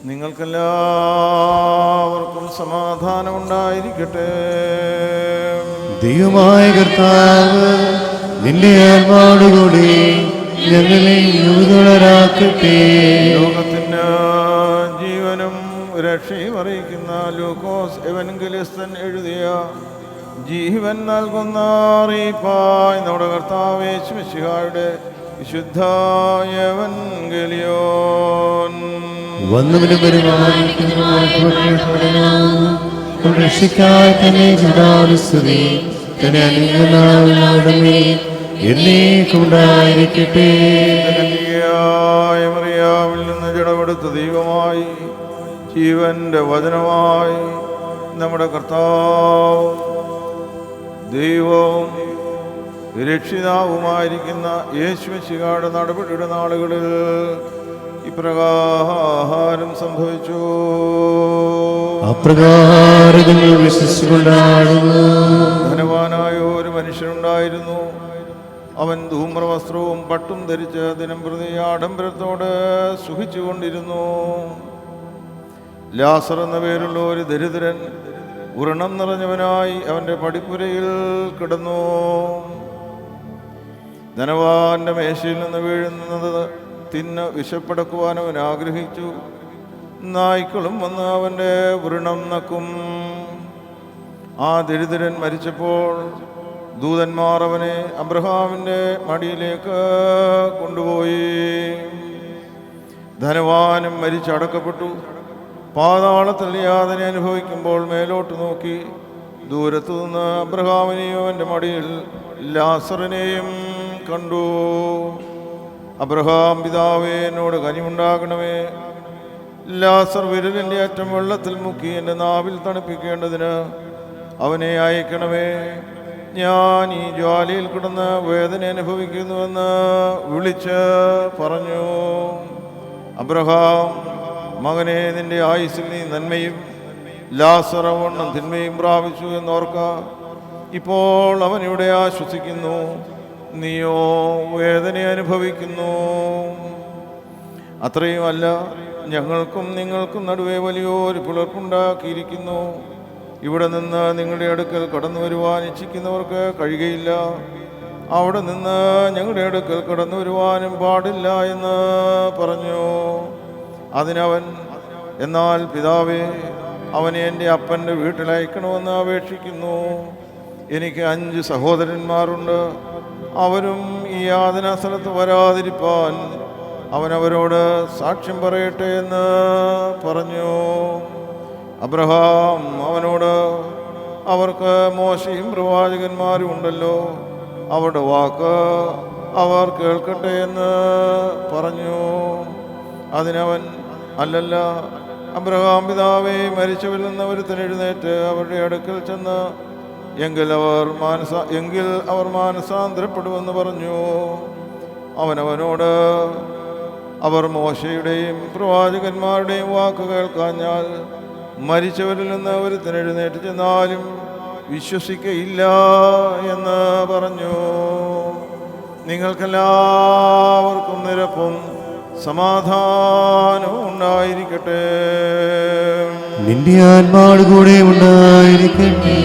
നിങ്ങൾക്കെല്ലാവർക്കും സമാധാനം ഉണ്ടായിരിക്കട്ടെ. ദൈവമായ കർത്താവ് നിന്റെ ആത്മാവോടുകൂടി ഞങ്ങളെ യുവതരാക്കട്ടെ. ലോകത്തിന് ജീവനും രക്ഷയും അറിയിക്കുന്ന ലൂക്കോസ് എവൻഗലിസ്തൻ എഴുതിയ ജീവൻ നൽകുന്ന അറിയിപ്പായി നമ്മുടെ കർത്താവ് യേശു മിശിഹായുടെ വിശുദ്ധ എവൻഗലിയോൻ. വന്നവനും രക്ഷിക്കായി തന്നെ ചുടാനുസ്തുതി തന്നെ അനുഗ്രഹമേ എന്നേക്കുണ്ടായിരിക്കട്ടെ. മറിയാമിൽ നിന്ന് ജഡമെടുത്ത ദൈവമായി ജീവന്റെ വചനമായി നമ്മുടെ കർത്താവ് ദൈവവും രക്ഷിതാവുമായിരിക്കുന്ന യേശു മിശിഹായുടെ നടപടിയുടെ നാളുകളിൽ ഇപ്രകാരം സംഭവിച്ചു. അപ്രകാരം വിശ്വസിച്ചുകൊണ്ടായിരുന്നു. ധനവാനായ ഒരു മനുഷ്യനുണ്ടായിരുന്നു. അവൻ ധൂമ്രവസ്ത്രവും പട്ടും ധരിച്ച് ദിനം പ്രതി ആഡംബരത്തോടെ സുഖിച്ചുകൊണ്ടിരുന്നു. ലാസർ എന്ന പേരുള്ള ഒരു ദരിദ്രൻ വ്രണം നിറഞ്ഞവനായി അവൻ്റെ പടിപ്പുരയിൽ കിടന്നു. ധനവാന്റെ മേശയിൽ നിന്ന് വീഴുന്നത് തിന്ന് വിശപ്പടക്കുവാൻ അവൻ ആഗ്രഹിച്ചു. നായ്ക്കളും വന്ന് അവൻ്റെ വ്രണം നക്കും. ആ ദരിദ്രൻ മരിച്ചപ്പോൾ ദൂതന്മാർ അവനെ അബ്രഹാമിൻ്റെ മടിയിലേക്ക് കൊണ്ടുപോയി. ധനവാനും മരിച്ചടക്കപ്പെട്ടു. പാതാളത്തിൽ യാതന അനുഭവിക്കുമ്പോൾ മേലോട്ട് നോക്കി ദൂരത്തു നിന്ന് അബ്രഹാമിനെയും അവൻ്റെ മടിയിൽ ലാസറിനെയും കണ്ടു. അബ്രഹാം, പിതാവേ, എന്നോട് കനിവുണ്ടാകണമേ. ലാസർ വിരലിൻ്റെ അറ്റം വെള്ളത്തിൽ മുക്കി എൻ്റെ നാവിൽ തണുപ്പിക്കേണ്ടതിന് അവനെ അയക്കണമേ. ഞാൻ ഈ ജ്വാലയിൽ കിടന്ന് വേദന അനുഭവിക്കുന്നുവെന്ന് വിളിച്ച് പറഞ്ഞു. അബ്രഹാം, മകനെ, നിന്റെ ആയുസ്സിൽ നീ നന്മയും ലാസർ വണ്ണം തിന്മയും പ്രാപിച്ചു എന്നോർക്ക. ഇപ്പോൾ അവൻ ഇവിടെ ആശ്വസിക്കുന്നു, നീയോ വേദന അനുഭവിക്കുന്നു. അത്രയുമല്ല, ഞങ്ങൾക്കും നിങ്ങൾക്കും നടുവേ വലിയൊരു പിളർപ്പുണ്ടാക്കിയിരിക്കുന്നു. ഇവിടെ നിന്ന് നിങ്ങളുടെ അടുക്കൽ കടന്നു വരുവാൻ ഇച്ഛിക്കുന്നവർക്ക് കഴിയുകയില്ല. അവിടെ നിന്ന് ഞങ്ങളുടെ അടുക്കൽ കടന്നു വരുവാനും പാടില്ല എന്ന് പറഞ്ഞു. അതിനവൻ, എന്നാൽ പിതാവേ, അവനെ എൻ്റെ അപ്പൻ്റെ വീട്ടിലയക്കണമെന്ന് അപേക്ഷിക്കുന്നു. എനിക്ക് 5 സഹോദരന്മാരുണ്ട്. അവരും ഈ യാതനാ സ്ഥലത്ത് വരാതിരിപ്പാൻ അവനവരോട് സാക്ഷ്യം പറയട്ടെ എന്ന് പറഞ്ഞു. അബ്രഹാം അവനോട്, അവർക്ക് മോശയും പ്രവാചകന്മാരും ഉണ്ടല്ലോ, അവരുടെ വാക്ക് അവർ കേൾക്കട്ടെ എന്ന് പറഞ്ഞു. അതിനവൻ, അല്ലല്ല, അബ്രഹാം പിതാവേ, മരിച്ചവരിൽ നിന്ന് ഒരുത്തൻ എഴുന്നേറ്റ് അവരുടെ അടുക്കൽ ചെന്ന് എങ്കിൽ അവർ മാനസാന്തരപ്പെടുമെന്ന് പറഞ്ഞു. അവനവനോട്, അവർ മോശയുടെയും പ്രവാചകന്മാരുടെയും വാക്ക് കേൾക്കാഞ്ഞാൽ മരിച്ചവരിൽ നിന്ന് ഒരുത്തൻ എഴുന്നേറ്റ് ചെന്നാലും വിശ്വസിക്കയില്ല എന്ന് പറഞ്ഞു. നിങ്ങൾക്കെല്ലാവർക്കും നിരപ്പും സമാധാനവും ഉണ്ടായിരിക്കട്ടെ. നിന്റെ ആത്മാവോടുകൂടെ ഉണ്ടായിരിക്കട്ടെ.